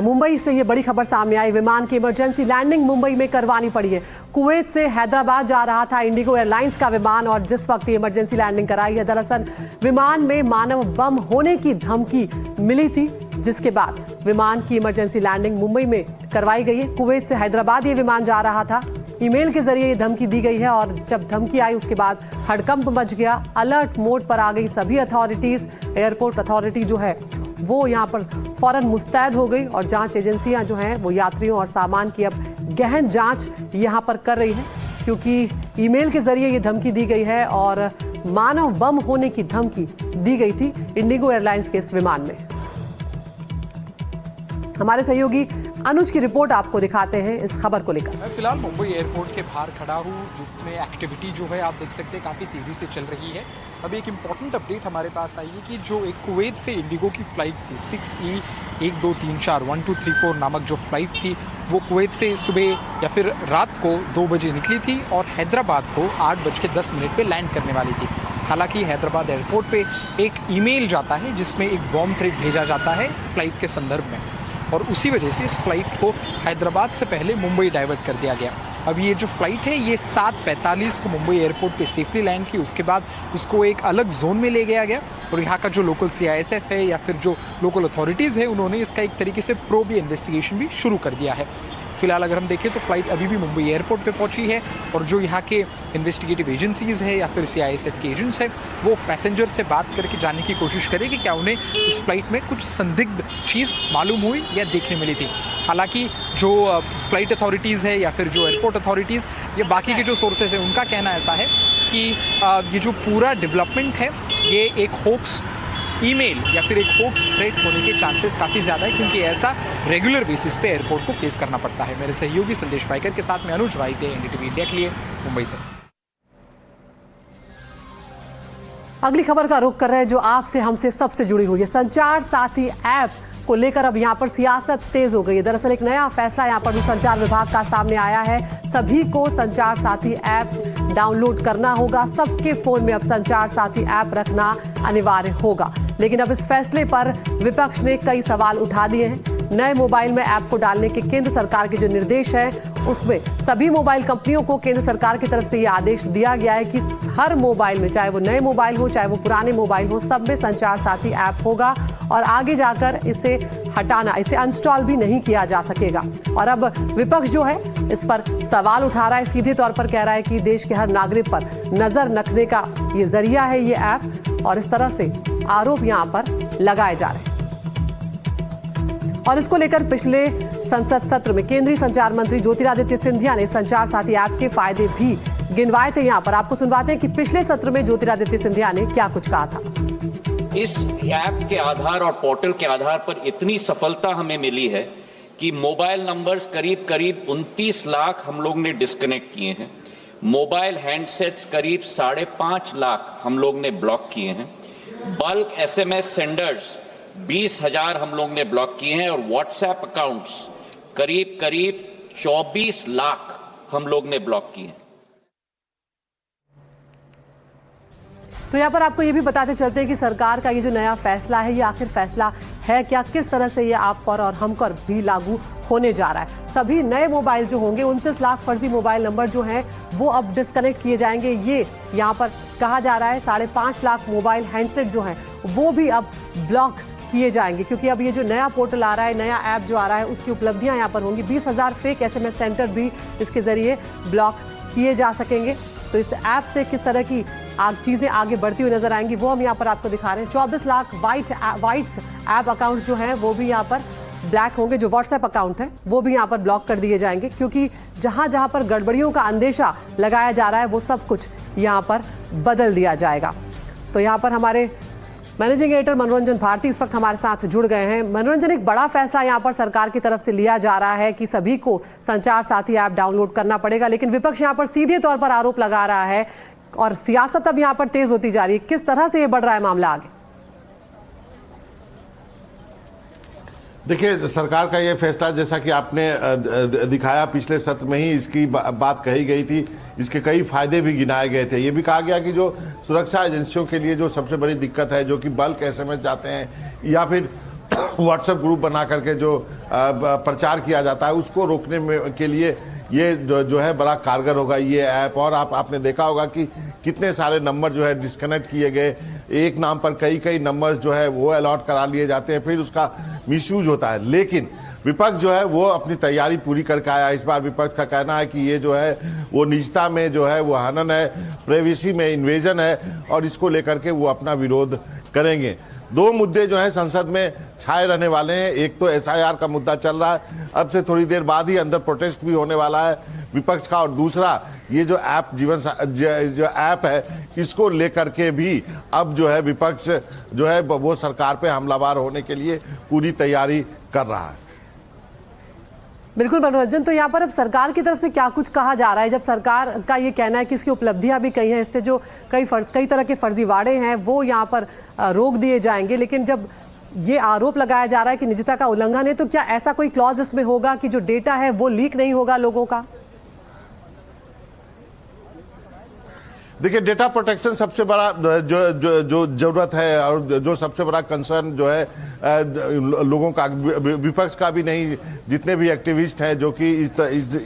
मुंबई से ये बड़ी खबर सामने आई। विमान की इमरजेंसी लैंडिंग मुंबई में करवानी पड़ी है। कुवैत से हैदराबाद जा रहा था इंडिगो एयरलाइंस का विमान और जिस वक्त ये इमरजेंसी लैंडिंग कराई है, दरअसल विमान में मानव बम होने की धमकी मिली थी, जिसके बाद विमान की इमरजेंसी लैंडिंग मुंबई में करवाई गई है। कुवैत से हैदराबाद ये विमान जा रहा था। ईमेल के जरिए ये धमकी दी गई है और जब धमकी आई उसके बाद हड़कंप मच गया। अलर्ट मोड पर आ गई सभी अथॉरिटीज। एयरपोर्ट अथॉरिटी जो है वो यहाँ पर फौरन मुस्तैद हो गई और जांच एजेंसियां जो हैं वो यात्रियों और सामान की अब गहन जांच यहाँ पर कर रही है, क्योंकि ईमेल के जरिए ये धमकी दी गई है और मानव बम होने की धमकी दी गई थी इंडिगो एयरलाइंस के इस विमान में। हमारे सहयोगी अनुज की रिपोर्ट आपको दिखाते हैं इस खबर को लेकर। मैं फिलहाल मुंबई एयरपोर्ट के बाहर खड़ा हूँ, जिसमें एक्टिविटी जो है आप देख सकते हैं काफ़ी तेज़ी से चल रही है। अभी एक इम्पॉर्टेंट अपडेट हमारे पास आई है कि जो एक कुवैत से इंडिगो की फ़्लाइट थी 6E1234 नामक जो फ़्लाइट थी, वो कुवैत से सुबह या फिर रात को 2 बजे निकली थी और हैदराबाद को 8:10 पे लैंड करने वाली थी। हालांकि हैदराबाद एयरपोर्ट पे एक ईमेल जाता है जिसमें एक बॉम्ब थ्रेट भेजा जाता है फ़्लाइट के संदर्भ में, और उसी वजह से इस फ्लाइट को हैदराबाद से पहले मुंबई डाइवर्ट कर दिया गया। अब ये जो फ्लाइट है ये 7:45 को मुंबई एयरपोर्ट पे सेफली लैंड की। उसके बाद उसको एक अलग जोन में ले गया गया और यहाँ का जो लोकल CISF है या फिर जो लोकल अथॉरिटीज़ है उन्होंने इसका एक तरीके से प्रोब या इन्वेस्टिगेशन भी शुरू कर दिया है। फिलहाल अगर हम देखें तो फ्लाइट अभी भी मुंबई एयरपोर्ट पे पहुंची है और जो यहाँ के इन्वेस्टिगेटिव एजेंसीज़ है या फिर CISF के एजेंट्स हैं वो पैसेंजर से बात करके जानने की कोशिश करें कि क्या उन्हें उस फ्लाइट में कुछ संदिग्ध चीज़ मालूम हुई या देखने मिली थी। हालांकि जो फ्लाइट अथॉरिटीज़ है या फिर जो एयरपोर्ट अथॉरिटीज़ या बाकी के जो सोर्सेज हैं उनका कहना ऐसा है कि ये जो पूरा डेवलपमेंट है ये एक होक्स ईमेल या फिर एक होक्स थ्रेट होने के चांसेस काफ़ी ज़्यादा है, क्योंकि ऐसा रेगुलर बेसिस पे एयरपोर्ट को फेस करना पड़ता है। मेरे सहयोगी संदेश पाइकर के साथ में अनुज वाइद्य, NDTV इंडिया के लिए मुंबई से। अगली खबर का रुख कर रहे हैं जो आपसे हमसे सबसे जुड़ी हुई है। संचार साथी ऐप को लेकर अब यहाँ पर सियासत तेज हो गई है। दरअसल एक नया फैसला यहाँ पर संचार विभाग का सामने आया है। सभी को संचार साथी ऐप डाउनलोड करना होगा। सबके फोन में अब संचार साथी ऐप रखना अनिवार्य होगा। लेकिन अब इस फैसले पर विपक्ष ने कई सवाल उठा दिए हैं। नए मोबाइल में ऐप को डालने के केंद्र सरकार के जो निर्देश है उसमें सभी मोबाइल कंपनियों को केंद्र सरकार की तरफ से यह आदेश दिया गया है कि हर मोबाइल में, चाहे वो नए मोबाइल हो चाहे वो पुराने मोबाइल हो, सब में संचार साथी ऐप होगा और आगे जाकर इसे हटाना, इसे अनस्टॉल भी नहीं किया जा सकेगा। और अब विपक्ष जो है इस पर सवाल उठा रहा है, सीधे तौर पर कह रहा है कि देश के हर नागरिक पर नजर रखने का ये जरिया है ये ऐप, और इस तरह से आरोप यहाँ पर लगाए जा रहे हैं। और इसको लेकर पिछले संसद सत्र में केंद्रीय संचार मंत्री ज्योतिरादित्य सिंधिया ने संचार साथी ऐप के फायदे भी गिनवाए थे। यहाँ पर आपको सुनवाते हैं कि पिछले सत्र में ज्योतिरादित्य सिंधिया ने क्या कुछ कहा था। इस ऐप के आधार और पोर्टल के आधार पर इतनी सफलता हमें मिली है कि मोबाइल नंबर्स करीब 29 लाख हम लोग ने डिस्कनेक्ट किए हैं। मोबाइल हैंडसेट्स करीब 5.5 लाख हम लोग ने ब्लॉक किए हैं। बल्क SMS सेंडर्स 20,000 हम लोग ने ब्लॉक किए हैं और व्हाट्सएप अकाउंट्स करीब 24 लाख हम लोग ने ब्लॉक किए हैं। तो यहाँ पर आपको ये भी बताते चलते हैं कि सरकार का ये जो नया फैसला है ये आखिर फैसला है क्या, किस तरह से ये आप पर और हम पर भी लागू होने जा रहा है। सभी नए मोबाइल जो होंगे, 29 लाख फर्जी मोबाइल नंबर जो हैं वो अब डिस्कनेक्ट किए जाएंगे। ये यहाँ पर कहा जा रहा है 5.5 लाख मोबाइल हैंडसेट जो हैं वो भी अब ब्लॉक किए जाएंगे, क्योंकि अब ये जो नया पोर्टल आ रहा है, नया ऐप जो आ रहा है उसकी उपलब्धियां यहाँ पर होंगी। 20,000 फेक SMS सेंटर भी इसके जरिए ब्लॉक किए जा सकेंगे। तो इस ऐप से किस तरह की चीज़ें आगे बढ़ती हुई नजर आएंगी वो हम यहाँ पर आपको दिखा रहे हैं। 24 लाख वाइट्स ऐप अकाउंट जो हैं वो भी यहाँ पर ब्लैक होंगे। जो व्हाट्सएप अकाउंट है वो भी यहाँ पर ब्लॉक कर दिए जाएंगे, क्योंकि जहाँ जहाँ पर गड़बड़ियों का अंदेशा लगाया जा रहा है वो सब कुछ यहाँ पर बदल दिया जाएगा। तो यहाँ पर हमारे मैनेजिंग एडिटर मनोरंजन भारती इस वक्त हमारे साथ जुड़ गए हैं। मनोरंजन, एक बड़ा फैसला यहाँ पर सरकार की तरफ से लिया जा रहा है कि सभी को संचार साथी ऐप डाउनलोड करना पड़ेगा, लेकिन विपक्ष यहाँ पर सीधे तौर पर आरोप लगा रहा है और सियासत अब यहाँ पर तेज होती जा रही है। किस तरह से ये बढ़ रहा है मामला आगे? देखिए, सरकार का ये फैसला जैसा कि आपने दिखाया, पिछले सत्र में ही इसकी बात कही गई थी। इसके कई फायदे भी गिनाए गए थे। ये भी कहा गया कि जो सुरक्षा एजेंसियों के लिए जो सबसे बड़ी दिक्कत है, जो कि बल्क SMS जाते हैं या फिर व्हाट्सएप ग्रुप बना करके जो प्रचार किया जाता है उसको रोकने में के लिए ये जो है बड़ा कारगर होगा ये ऐप। और आपने देखा होगा कि कितने सारे नंबर जो है डिस्कनेक्ट किए गए, एक नाम पर कई नंबर्स जो है वो अलॉट करा लिए जाते हैं, फिर उसका मिसयूज होता है। लेकिन विपक्ष जो है वो अपनी तैयारी पूरी करके आया। इस बार विपक्ष का कहना है कि ये जो है वो निजता में जो है वो हनन है, प्राइवेसी में इन्वेजन है और इसको लेकर के वो अपना विरोध करेंगे। दो मुद्दे जो हैं संसद में छाए रहने वाले हैं। एक तो एसआईआर का मुद्दा चल रहा है, अब से थोड़ी देर बाद ही अंदर प्रोटेस्ट भी होने वाला है विपक्ष का, और दूसरा ये जो ऐप जो ऐप है इसको लेकर के भी अब जो है विपक्ष जो है वो सरकार पे हमलावर होने के लिए पूरी तैयारी कर रहा है। बिल्कुल मनोरंजन, तो यहाँ पर अब सरकार की तरफ से क्या कुछ कहा जा रहा है, जब सरकार का ये कहना है कि इसकी उपलब्धियां भी कई हैं, इससे जो कई तरह के फर्जीवाड़े हैं वो यहाँ पर रोक दिए जाएंगे, लेकिन जब ये आरोप लगाया जा रहा है कि निजता का उल्लंघन है, तो क्या ऐसा कोई क्लॉज इसमें होगा कि जो डेटा है वो लीक नहीं होगा लोगों का? देखिए, डेटा प्रोटेक्शन सबसे बड़ा जो जरूरत है और जो सबसे बड़ा कंसर्न जो है लोगों का, विपक्ष का भी नहीं, जितने भी एक्टिविस्ट हैं जो कि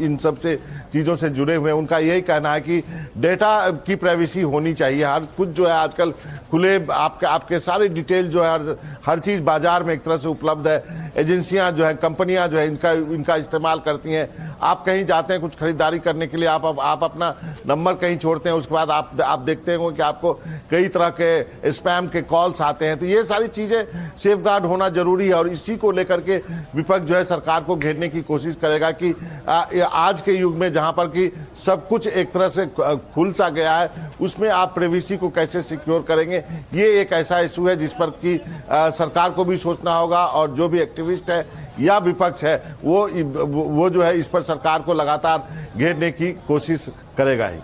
इन सब से चीज़ों से जुड़े हुए हैं, उनका यही कहना है कि डेटा की प्राइवेसी होनी चाहिए। हर कुछ जो है आजकल खुले आपके सारे डिटेल जो है हर चीज़ बाजार में एक तरह से उपलब्ध है। एजेंसियां जो है, कंपनियां जो है इनका इस्तेमाल करती हैं। आप कहीं जाते हैं कुछ खरीदारी करने के लिए, आप अपना नंबर कहीं छोड़ते हैं, उसके बाद आप देखते हो कि आपको कई तरह के स्पैम के कॉल्स आते हैं। तो ये सारी चीज़ें सेफगार्ड होना जरूरी है और इसी को लेकर के विपक्ष जो है सरकार को घेरने की कोशिश करेगा कि आज के युग में जहां पर कि सब कुछ एक तरह से खुल सा गया है, उसमें आप प्राइवेसी को कैसे सिक्योर करेंगे। ये एक ऐसा इशू है जिस पर कि सरकार को भी सोचना होगा और जो भी एक्टिविस्ट है या विपक्ष है वो जो है इस पर सरकार को लगातार घेरने की कोशिश करेगा ही।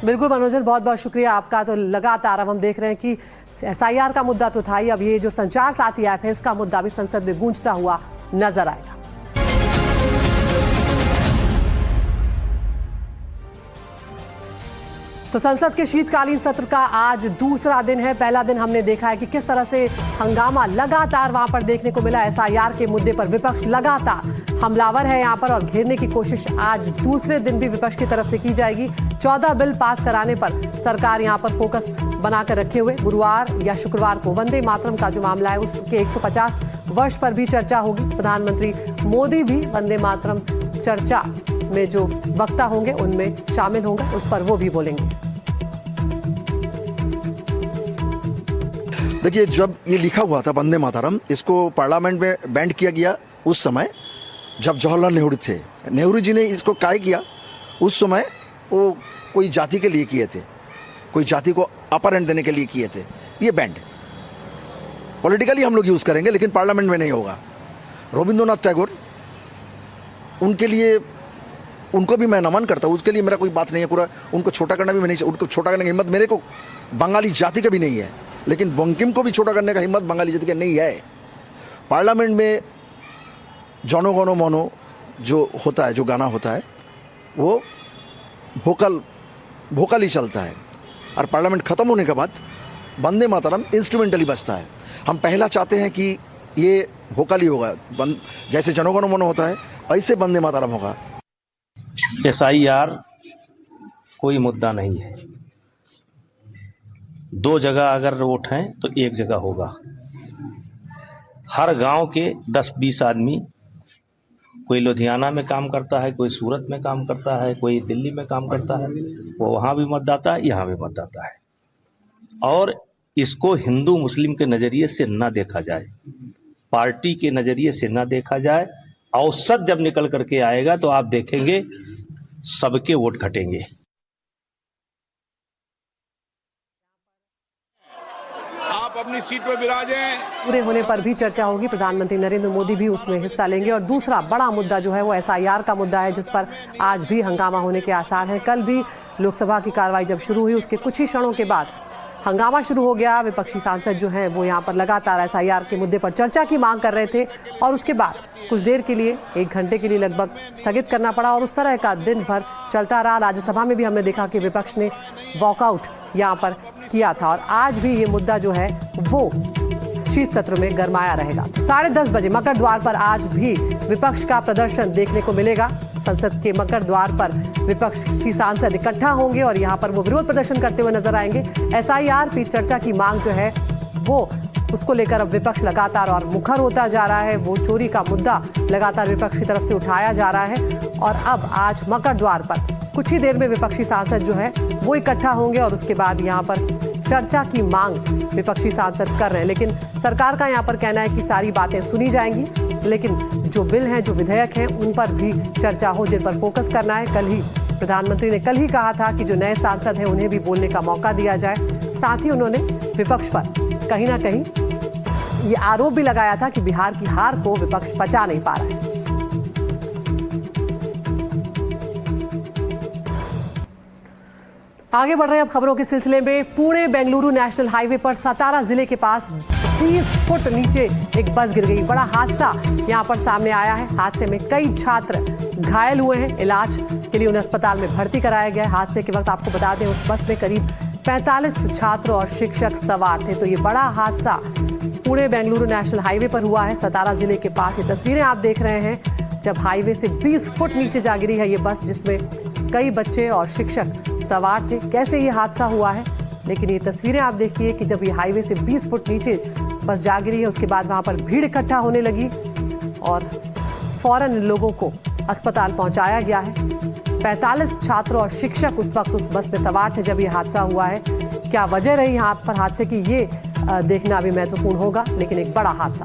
बिल्कुल मनोजन, बहुत बहुत शुक्रिया आपका। तो लगातार अब हम देख रहे हैं कि एसआईआर का मुद्दा तो था ही, अब ये जो संचार साथी ऐप है इसका मुद्दा भी संसद में गूंजता हुआ नजर आएगा। तो संसद के शीतकालीन सत्र का आज दूसरा दिन है। पहला दिन हमने देखा है कि किस तरह से हंगामा लगातार वहां पर देखने को मिला। एसआईआर के मुद्दे पर विपक्ष लगातार हमलावर है यहां पर और घेरने की कोशिश आज दूसरे दिन भी विपक्ष की तरफ से की जाएगी। 14 बिल पास कराने पर सरकार यहां पर फोकस बनाकर रखे हुए। गुरुवार या शुक्रवार को वंदे मातरम का जो मामला है उसके 150 वर्ष पर भी चर्चा होगी। प्रधानमंत्री मोदी भी वंदे मातरम चर्चा में जो वक्ता होंगे उनमें शामिल होंगे, उस पर वो भी बोलेंगे। देखिए, जब ये लिखा हुआ था वंदे मातरम, इसको पार्लियामेंट में बैंड किया गया उस समय जब जवाहरलाल नेहरू थे। नेहरू जी ने इसको काय किया, उस समय वो कोई जाति के लिए किए थे, कोई जाति को अपर हैंड देने के लिए किए थे। ये बैंड पॉलिटिकली हम लोग यूज़ करेंगे लेकिन पार्लियामेंट में नहीं होगा। रविंद्रनाथ टैगोर, उनके लिए उनको भी मैं नमन करता हूँ, उसके लिए मेरा कोई बात नहीं है। पूरा उनको छोटा करना भी मैं नहीं, उनको छोटा करने की हिम्मत मेरे को बंगाली जाति का भी नहीं है, लेकिन बंकिम को भी छोटा करने का हिम्मत बंगाली जाति का नहीं है। पार्लियामेंट में जनो गनो मनो जो होता है, जो गाना होता है, वो वोकल ही चलता है और पार्लियामेंट ख़त्म होने के बाद वंदे मातरम इंस्ट्रूमेंटली बजता है। हम पहला चाहते हैं कि ये वोकल ही होगा, जैसे जनो गनो मनो होता है ऐसे वंदे मातरम होगा। एसआईआर कोई मुद्दा नहीं है। 2 जगह अगर वोट हैं तो 1 जगह होगा। हर गांव के 10-20 आदमी, कोई लुधियाना में काम करता है, कोई सूरत में काम करता है, कोई दिल्ली में काम करता है, वो वहाँ भी मतदाता है, यहाँ भी मतदाता है। और इसको हिंदू मुस्लिम के नज़रिए से ना देखा जाए, पार्टी के नज़रिए से ना देखा जाए। औसत जब निकल करके आएगा तो आप देखेंगे सबके वोट घटेंगे। आप अपनी सीट पर विराजें। पूरे होने पर भी चर्चा होगी। प्रधानमंत्री नरेंद्र मोदी भी उसमें हिस्सा लेंगे। और दूसरा बड़ा मुद्दा जो है वो एसआईआर का मुद्दा है, जिस पर आज भी हंगामा होने के आसार हैं। कल भी लोकसभा की कार्रवाई जब शुरू हुई उसके कुछ ही क्षणों के बाद हंगामा शुरू हो गया। विपक्षी सांसद जो हैं वो यहाँ पर लगातार एसआईआर के मुद्दे पर चर्चा की मांग कर रहे थे और उसके बाद कुछ देर के लिए, 1 घंटे के लिए लगभग स्थगित करना पड़ा और उस तरह का दिन भर चलता रहा। राज्यसभा में भी हमने देखा कि विपक्ष ने वॉकआउट यहाँ पर किया था और आज भी ये मुद्दा जो है वो शीत सत्र में गरमाया रहेगा। तो 10:30 बजे मकर द्वार पर आज भी विपक्ष का प्रदर्शन देखने को मिलेगा। संसद के मकर द्वार पर विपक्षी सांसद इकट्ठा होंगे और यहाँ पर वो विरोध प्रदर्शन करते हुए नजर आएंगे। SIR पर चर्चा की मांग जो है वो उसको लेकर अब विपक्ष लगातार और मुखर होता जा रहा है। वो चोरी का मुद्दा लगातार विपक्ष की तरफ से उठाया जा रहा है और अब आज मकर द्वार पर कुछ ही देर में विपक्षी सांसद जो है वो इकट्ठा होंगे और उसके बाद यहाँ पर चर्चा की मांग विपक्षी सांसद कर रहे हैं। लेकिन सरकार का यहाँ पर कहना है कि सारी बातें सुनी जाएंगी, लेकिन जो बिल हैं, जो विधेयक हैं, उन पर भी चर्चा हो, जिन पर फोकस करना है। कल ही प्रधानमंत्री ने कल ही कहा था कि जो नए सांसद हैं उन्हें भी बोलने का मौका दिया जाए। साथ ही उन्होंने विपक्ष पर कहीं ना कहीं ये आरोप भी लगाया था कि बिहार की हार को विपक्ष पचा नहीं पा रहा है। आगे बढ़ रहे हैं अब खबरों के सिलसिले में। पुणे बेंगलुरु नेशनल हाईवे पर सतारा जिले के पास 20 फुट नीचे एक बस गिर गई। बड़ा हादसा यहां पर सामने आया है। हादसे में कई छात्र घायल हुए हैं। इलाज के लिए उन्हें अस्पताल में भर्ती कराया गया है। हादसे के वक्त आपको बता दें उस बस में करीब 45 छात्र और शिक्षक सवार थे। तो ये बड़ा हादसा पुणे बेंगलुरु नेशनल हाईवे पर हुआ है, सतारा जिले के पास। ये तस्वीरें आप देख रहे हैं जब हाईवे से 20 फुट नीचे जा गिरी है ये बस, जिसमें कई बच्चे और शिक्षक सवार थे। कैसे ये हादसा हुआ है, लेकिन ये तस्वीरें आप देखिए कि जब ये हाईवे से 20 फुट नीचे बस जा गिरी है, उसके बाद वहां पर भीड़ इकट्ठा होने लगी और फौरन लोगों को अस्पताल पहुंचाया गया है। 45 छात्र और शिक्षक उस वक्त उस बस में सवार थे जब ये हादसा हुआ है। क्या वजह रही यहाँ पर हादसे की, ये देखना अभी महत्वपूर्ण होगा, लेकिन एक बड़ा हादसा।